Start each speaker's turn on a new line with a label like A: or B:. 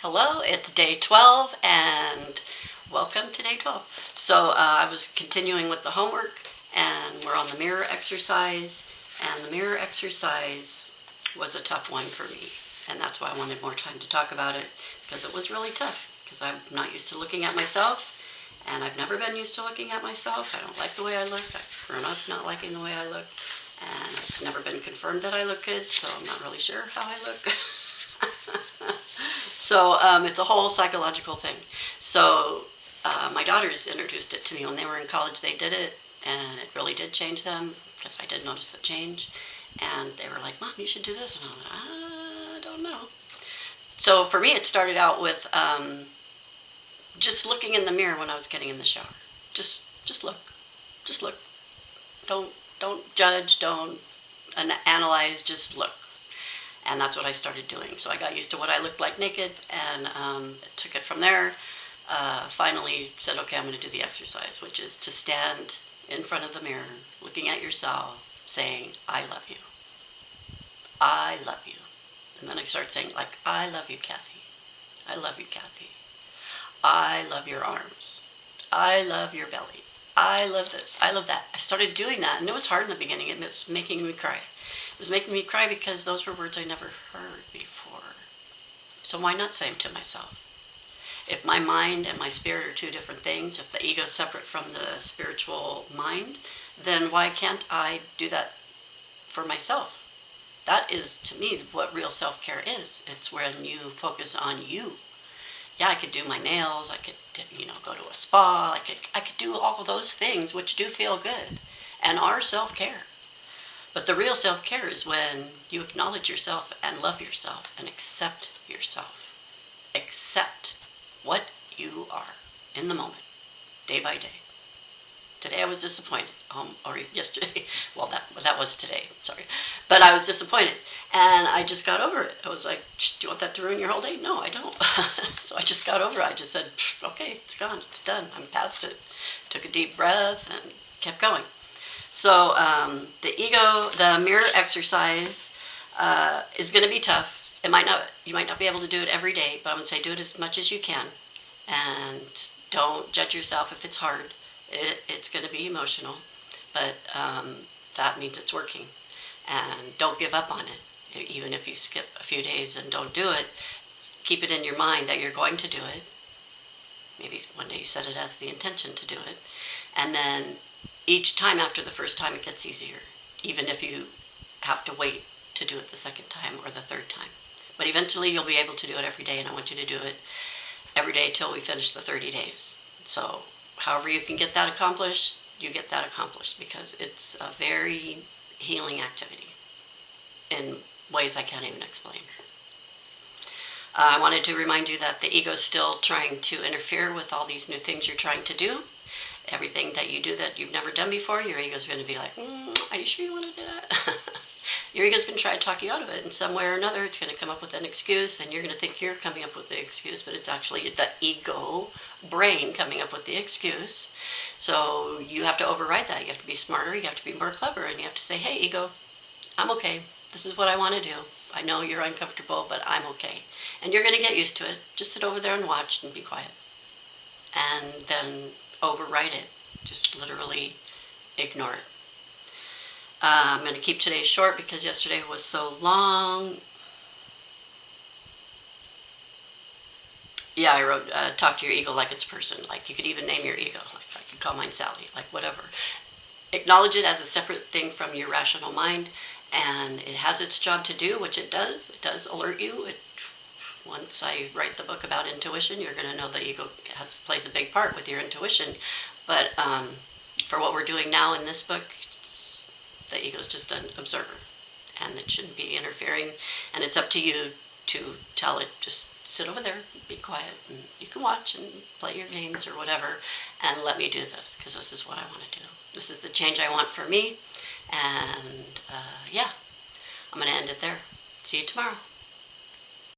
A: Hello, it's day 12 and welcome to day 12. So I was continuing with the homework and we're on the mirror exercise, and the mirror exercise was a tough one for me, and that's why I wanted more time to talk about it, because it was really tough because I'm not used to looking at myself, and I've never been used to looking at myself. I don't like the way I look. I've grown up not liking the way I look, and it's never been confirmed that I look good, so I'm not really sure how I look. So it's a whole psychological thing. So my daughters introduced it to me when they were in college. They did it, and it really did change them, because I did notice the change. And they were like, "Mom, you should do this." And I was like, "I don't know." So for me, it started out with just looking in the mirror when I was getting in the shower. Just look. Just look. Don't judge. Don't analyze. Just look. And that's what I started doing. So I got used to what I looked like naked, and took it from there. Finally said, okay, I'm going to do the exercise, which is to stand in front of the mirror, looking at yourself, saying, "I love you. I love you." And then I start saying, like, "I love you, Kathy. I love you, Kathy. I love your arms. I love your belly. I love this. I love that." I started doing that, and it was hard in the beginning. It was making me cry. It was making me cry because those were words I never heard before. So why not say them to myself? If my mind and my spirit are two different things, if the ego is separate from the spiritual mind, then why can't I do that for myself? That is, to me, what real self-care is. It's when you focus on you. Yeah, I could do my nails, I could, go to a spa, I could do all of those things which do feel good and are self-care. But the real self-care is when you acknowledge yourself and love yourself and accept yourself. Accept what you are in the moment, day by day. Today I was disappointed, or yesterday, well, that was today, sorry. But I was disappointed, and I just got over it. I was like, "Do you want that to ruin your whole day?" No, I don't. So I just got over it. I just said, okay, it's gone, it's done, I'm past it. Took a deep breath and kept going. So the mirror exercise is going to be tough. You might not be able to do it every day, but I'm going to say do it as much as you can, and don't judge yourself if it's hard. It's going to be emotional, but that means it's working. And don't give up on it. Even if you skip a few days and don't do it, keep it in your mind that you're going to do it. Maybe one day you set it as the intention to do it, and then each time after the first time it gets easier, even if you have to wait to do it the second time or the third time. But eventually you'll be able to do it every day, and I want you to do it every day till we finish the 30 days. So however you can get that accomplished, you get that accomplished, because it's a very healing activity in ways I can't even explain. I wanted to remind you that the ego is still trying to interfere with all these new things you're trying to do. Everything that you do that you've never done before, your ego's going to be like, "Are you sure you want to do that?" Your ego's going to try to talk you out of it in some way or another. It's going to come up with an excuse, and you're going to think you're coming up with the excuse, but it's actually the ego brain coming up with the excuse. So you have to override that. You have to be smarter, you have to be more clever, and you have to say, "Hey, ego, I'm okay. This is what I want to do. I know you're uncomfortable, but I'm okay." And you're going to get used to it. Just sit over there and watch and be quiet. And then override it. Just literally ignore it. I'm going to keep today short because yesterday was so long. Yeah, I wrote, talk to your ego like it's a person. Like, you could even name your ego. Like, I could call mine Sally. Like, whatever. Acknowledge it as a separate thing from your rational mind, and it has its job to do, which it does. It does alert you. Once I write the book about intuition, you're going to know the ego plays a big part with your intuition. But for what we're doing now in this book, the ego is just an observer, and it shouldn't be interfering. And it's up to you to tell it, just sit over there, be quiet, and you can watch and play your games or whatever, and let me do this, because this is what I want to do. This is the change I want for me, and yeah, I'm going to end it there. See you tomorrow.